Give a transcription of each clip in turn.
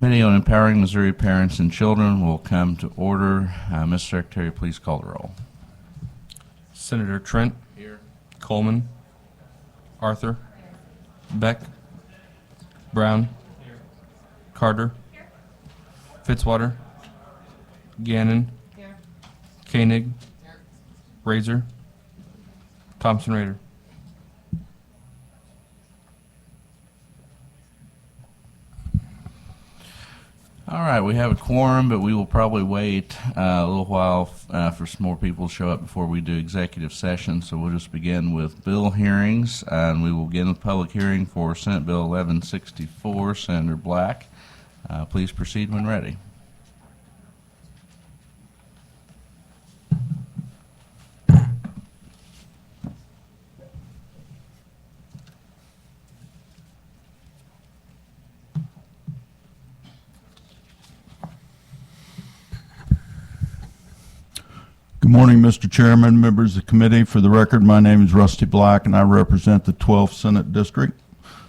Committee on Empowering Missouri Parents and Children will come to order. Mr. Secretary, please call the roll. Senator Trent. Here. Coleman. Arthur. Beck. Brown. Here. Carter. Here. Fitzwater. Gannon. Here. Koenig. Here. Razor. Thompson Rader. All right, we have a quorum, but we will probably wait a little while for some more people to show up before we do executive session. So we'll just begin with bill hearings, and we will begin with public hearing for Senate Bill 1164. Senator Black, please proceed when ready. Good morning, Mr. Chairman, members of the committee. For the record, my name is Rusty Black, and I represent the 12th Senate District.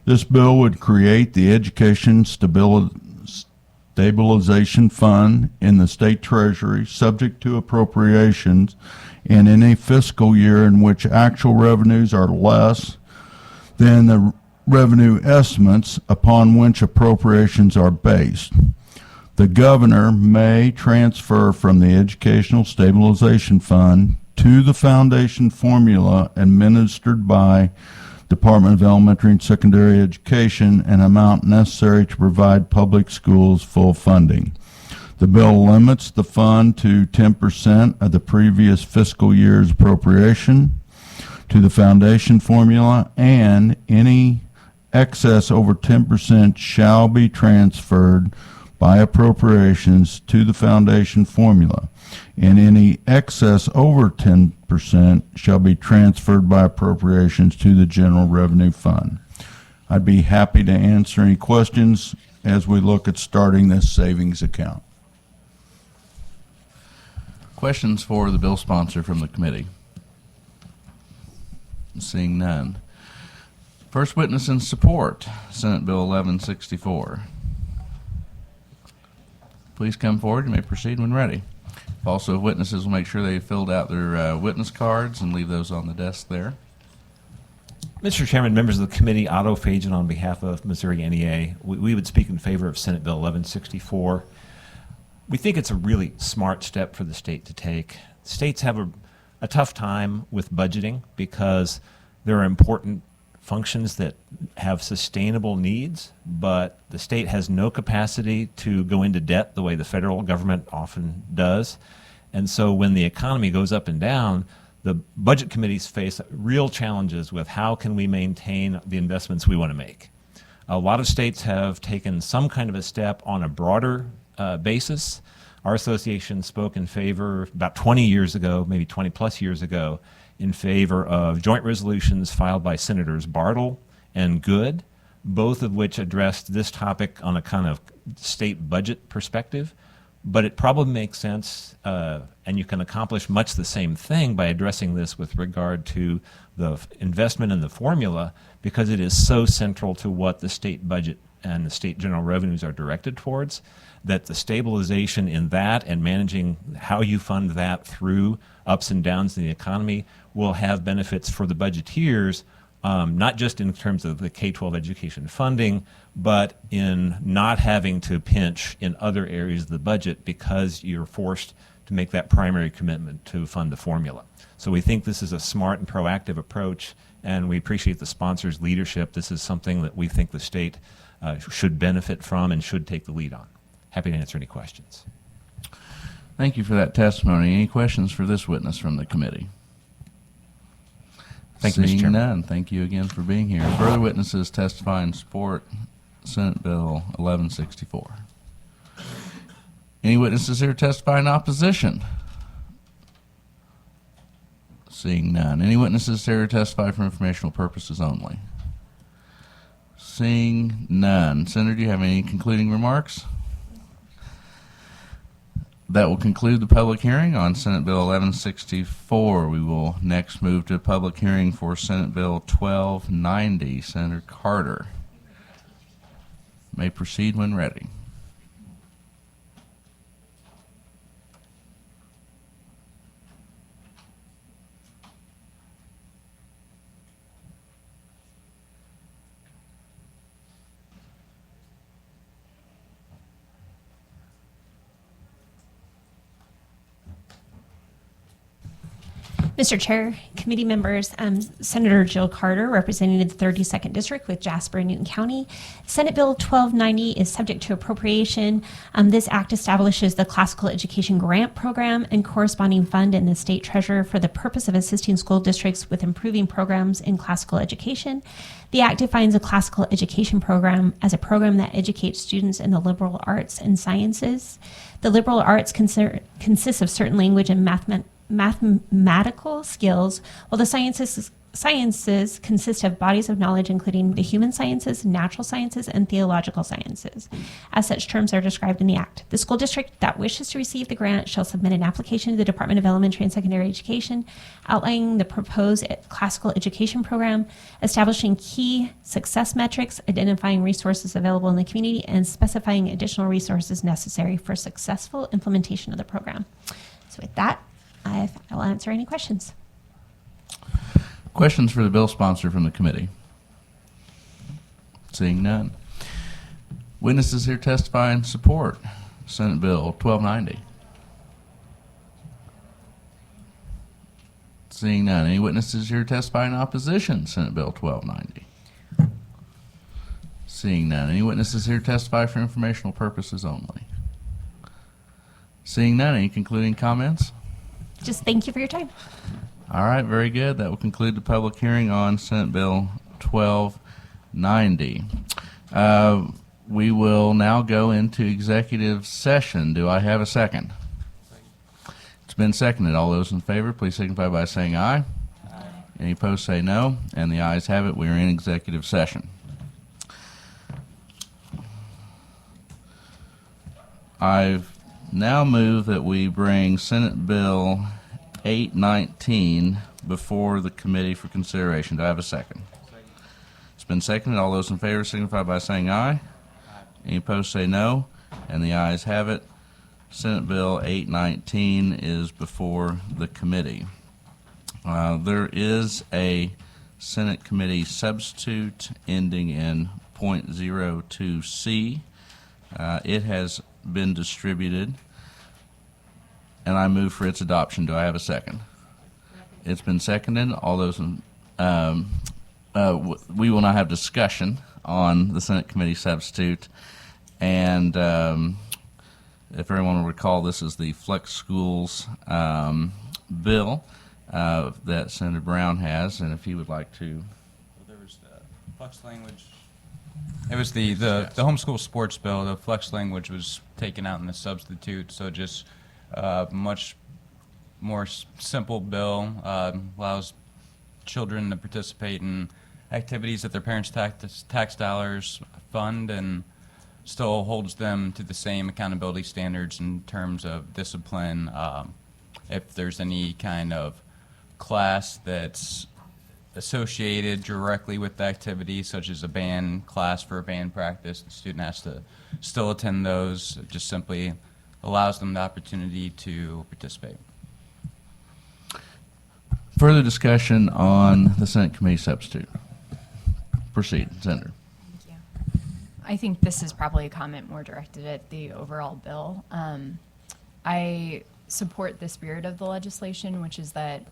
This bill would create the Education Stabilization Fund in the State Treasury, subject to appropriations in any fiscal year in which actual revenues are less than the revenue estimates upon which appropriations are based. The governor may transfer from the Educational Stabilization Fund to the foundation formula administered by Department of Elementary and Secondary Education an amount necessary to provide public schools full funding. The bill limits the fund to 10% of the previous fiscal year's appropriation to the foundation formula, and any excess over 10% shall be transferred by appropriations to the foundation formula, and any excess over 10% shall be transferred by appropriations to the general revenue fund. I'd be happy to answer any questions as we look at starting this savings account. Questions for the bill sponsor from the committee? Seeing none. First witness in support, Senate Bill 1164. Please come forward. You may proceed when ready. Also, witnesses will make sure they filled out their witness cards and leave those on the desk there. Mr. Chairman, members of the committee, Otto Fajan on behalf of Missouri NEA, we would speak in favor of Senate Bill 1164. We think it's a really smart step for the state to take. States have a tough time with budgeting because there are important functions that have sustainable needs, but the state has no capacity to go into debt the way the federal government often does. And so when the economy goes up and down, the budget committees face real challenges with how can we maintain the investments we want to make. A lot of states have taken some kind of a step on a broader basis. Our association spoke in favor about 20 years ago, maybe 20 plus years ago, in favor of joint resolutions filed by Senators Bartle and Good, both of which addressed this topic on a kind of state budget perspective. But it probably makes sense, and you can accomplish much the same thing by addressing this with regard to the investment in the formula, because it is so central to what the state budget and the state general revenues are directed towards, that the stabilization in that and managing how you fund that through ups and downs in the economy will have benefits for the budgeteers, not just in terms of the K-12 education funding, but in not having to pinch in other areas of the budget because you're forced to make that primary commitment to fund the formula. So we think this is a smart and proactive approach, and we appreciate the sponsor's leadership. This is something that we think the state should benefit from and should take the lead on. Happy to answer any questions. Thank you for that testimony. Any questions for this witness from the committee? Thank you, Mr. Seeing Chairman. none, thank you again for being here. Further witnesses testify in support Senate Bill 1164. Any witnesses here testify in opposition? Seeing none. Any witnesses here testify for informational purposes only? Seeing none. Senator, do you have any concluding remarks? That will conclude the public hearing on Senate Bill 1164. We will next move to a public hearing for Senate Bill 1290. Senator Carter may proceed when ready. Mr. Chair, committee members, Senator Jill Carter, representing the 32nd District with Jasper and Newton County. Senate Bill 1290 is subject to appropriation. This act establishes the Classical Education Grant Program and corresponding fund in the State Treasurer for the purpose of assisting school districts with improving programs in classical education. The act defines a classical education program as a program that educates students in the liberal arts and sciences. The liberal arts consists of certain language and mathematical skills, while the sciences consist of bodies of knowledge including the human sciences, natural sciences, and theological sciences. As such terms are described in the Act. The school district that wishes to receive the grant shall submit an application to the Department of Elementary and Secondary Education outlining the proposed classical education program, establishing key success metrics, identifying resources available in the community, and specifying additional resources necessary for successful implementation of the program. So with that, I will answer any questions. Questions for the bill sponsor from the committee? Seeing none. Witnesses here testify in support. Senate Bill 1290. Seeing none. Any witnesses here testify in opposition? Senate Bill 1290. Seeing none. Any witnesses here testify for informational purposes only? Seeing none. Any concluding comments? Just thank you for your time. All right, very good. That will conclude the public hearing on Senate Bill 1290. We will now go into executive session. Do I have a second? It's been seconded. All those in favor, please signify by saying aye. Aye. Any opposed, say no. And the ayes have it. We are in executive session. I've now move that we bring Senate Bill 819 before the committee for consideration. Do I have a second? It's been seconded. All those in favor signify by saying aye. Any opposed say no. And the ayes have it. Senate Bill 819 is before the committee. There is a Senate committee substitute ending in .02C. It has been distributed, and I move for its adoption. Do I have a second? It's been seconded. All those in, we will now have discussion on the Senate committee substitute, and if everyone will recall, this is the Flex Schools bill that Senator Brown has, and if he would like to. There was the flex language. It was the homeschool sports bill. The flex language was taken out in the substitute, so just much more simple bill. Allows children to participate in activities that their parents' tax dollars fund, and still holds them to the same accountability standards in terms of discipline. If there's any kind of class that's associated directly with the activity, such as a band class for a band practice, the student has to still attend those. It just simply allows them the opportunity to participate. Further discussion on the Senate committee substitute. Proceed, Senator. Thank you. I think this is probably a comment more directed at the overall bill. I support the spirit of the legislation, which is that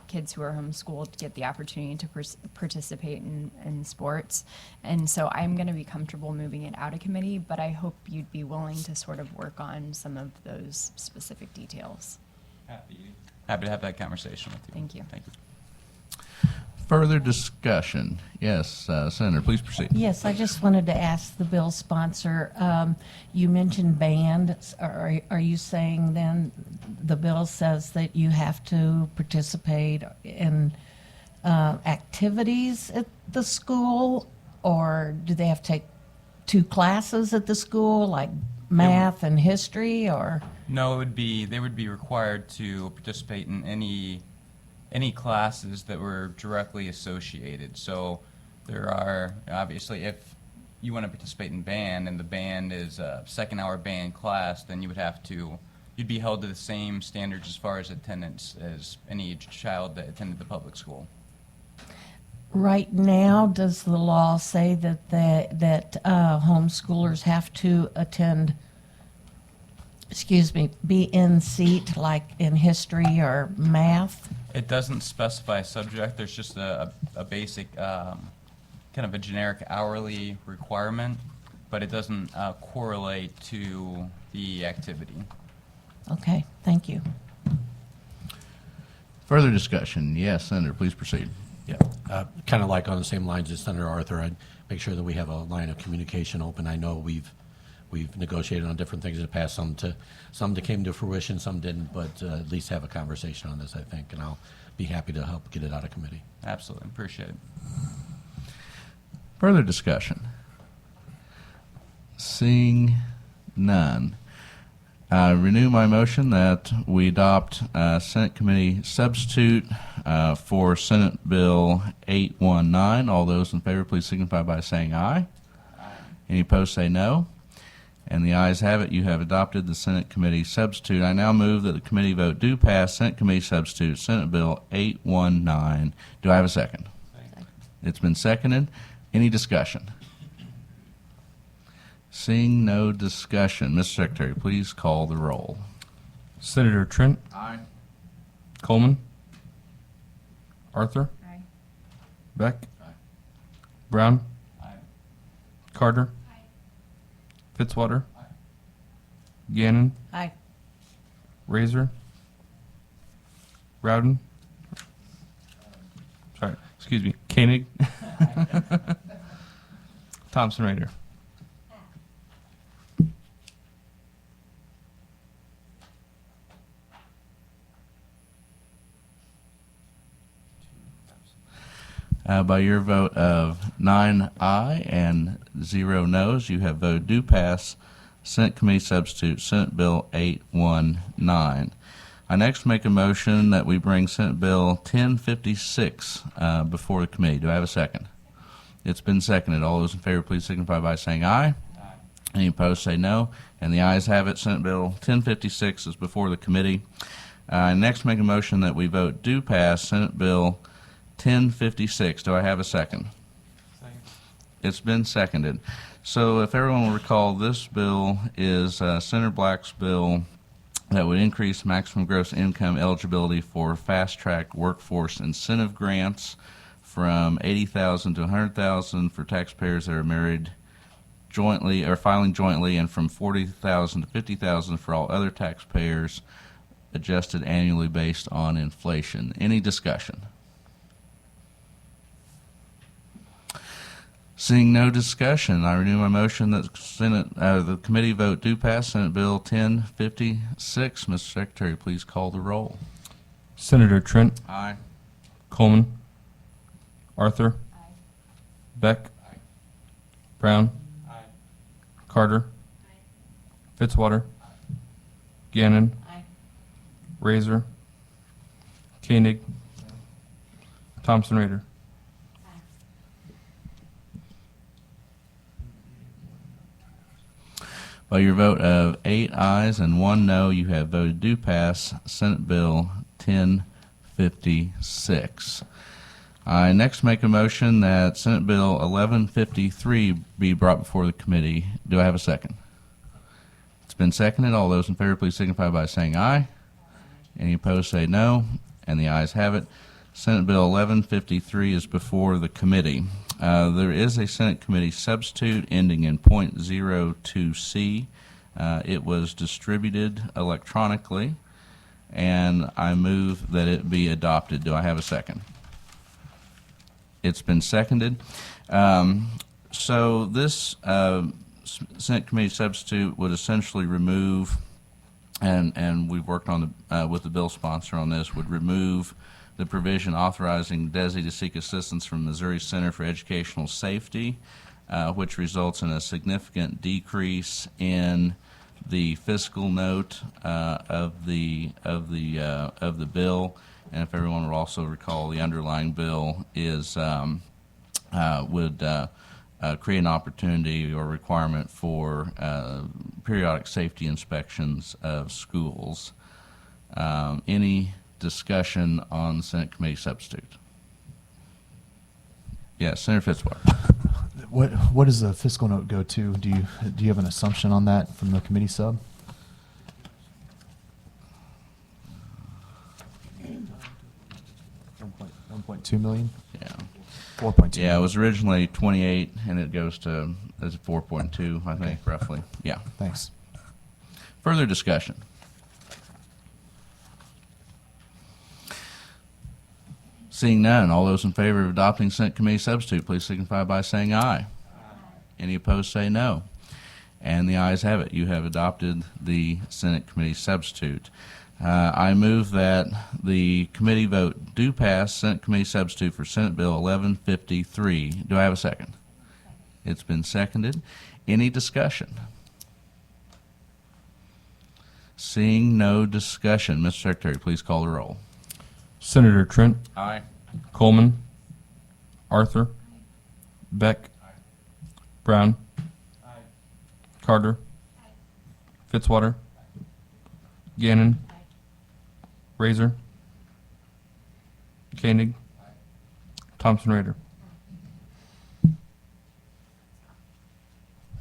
kids who are homeschooled get the opportunity to participate in sports. And so I'm going to be comfortable moving it out of committee, but I hope you'd be willing to sort of work on some of those specific details. Happy to have that conversation with you. Thank you. Thank you. Further discussion. Yes, Senator, please proceed. Yes, I just wanted to ask the bill sponsor, you mentioned band. Are you saying then the bill says that you have to participate in activities at the school, or do they have to take 2 classes at the school, like math and history, or? No, they would be required to participate in any classes that were directly associated. So there are, obviously, if you want to participate in band and the band is a second-hour band class, then you'd be held to the same standards as far as attendance as any child that attended the public school. Right now, does the law say that homeschoolers have to attend excuse me, be in seat like in history or math? It doesn't specify a subject. There's just a basic kind of a generic hourly requirement, but it doesn't correlate to the activity. Okay, thank you. Further discussion? Yes, Senator, please proceed. Yeah, kind of like on the same lines as Senator Arthur, I'd make sure that we have a line of communication open. I know we've negotiated on different things in the past, some that came to fruition, some didn't, but at least have a conversation on this, I think, and I'll be happy to help get it out of committee. Absolutely. Appreciate it. Further discussion? Seeing none. Renew my motion that we adopt Senate Committee substitute for Senate Bill 819. All those in favor, please signify by saying aye. Any opposed, say no. And the ayes have it. You have adopted the Senate Committee substitute. I now move that the committee vote do pass Senate Committee substitute, Senate Bill 819. Do I have a second? Second. It's been seconded. Any discussion? Seeing no discussion, Mr. Secretary, please call the roll. Senator Trent. Aye. Coleman. Arthur. Aye. Beck. Brown. Aye. Carter. Fitzwater. Gannon. Aye. Razor. Rowden. Sorry, excuse me. Koenig. Thompson Raider. By your vote of 9 aye and 0 noes, you have voted do pass Senate Committee substitute, Senate Bill 819. I next make a motion that we bring Senate Bill 1056 before the committee. Do I have a second? It's been seconded. All those in favor, please signify by saying aye. Aye. Any opposed, say no. And the ayes have it. Senate Bill 1056 is before the committee. I next make a motion that we vote do pass Senate Bill 1056. Do I have a second? Second. It's been seconded. So if everyone will recall, this bill is Senator Black's bill that would increase maximum gross income eligibility for fast-track workforce incentive grants from $80,000 to $100,000 for taxpayers that are married jointly or filing jointly, and from $40,000 to $50,000 for all other taxpayers, adjusted annually based on inflation. Any discussion? Seeing no discussion, I renew my motion that the committee vote do pass Senate Bill 1056. Mr. Secretary, please call the roll. Senator Trent. Aye. Coleman. Arthur. Aye. Beck. Brown. Carter. Fitzwater. Gannon. Razor. Koenig. Thompson Raider. By your vote of 8 ayes and 1 no, you have voted do pass Senate Bill 1056. I next make a motion that Senate Bill 1153 be brought before the committee. Do I have a second? It's been seconded. All those in favor, please signify by saying aye. Any opposed, say no. And the ayes have it. Senate Bill 1153 is before the committee. There is a Senate Committee substitute ending in .02C. It was distributed electronically, and I move that it be adopted. Do I have a second? It's been seconded. So this Senate Committee substitute would essentially remove, and we've worked on with the bill sponsor on this, would remove the provision authorizing DESE to seek assistance from Missouri Center for Educational Safety, which results in a significant decrease in the fiscal note of the bill. And if everyone will also recall, the underlying bill is would create an opportunity or requirement for periodic safety inspections of schools. Any discussion on Senate Committee substitute? Yes, Senator Fitzwater. What does the fiscal note go to? Do you have an assumption on that from the committee sub? 4.2 million. Yeah. 4.2. Yeah, it was originally 28, and it goes to, is it 4.2, I think, roughly. Yeah. Thanks. Further discussion? Seeing none, all those in favor of adopting Senate Committee substitute, please signify by saying aye. Any opposed, say no. And the ayes have it. You have adopted the Senate Committee substitute. I move that the committee vote do pass Senate Committee substitute for Senate Bill 1153. Do I have a second? It's been seconded. Any discussion? Seeing no discussion, Mr. Secretary, please call the roll. Senator Trent, Aye. Coleman, Arthur, Beck, Brown, Carter, Fitzwater, Gannon, Razor, Koenig, Thompson Raider.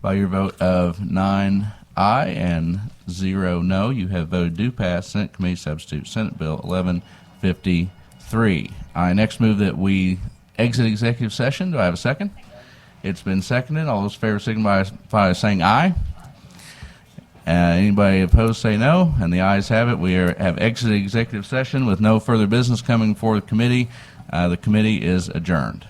By your vote of 9 aye and 0 no, you have voted do pass Senate Committee substitute Senate Bill 1153. I next move that we exit executive session. Do I have a second? It's been seconded. All those in favor signify by saying aye. Anybody opposed, say no. And the ayes have it. We have exited executive session with no further business coming before the committee. The committee is adjourned.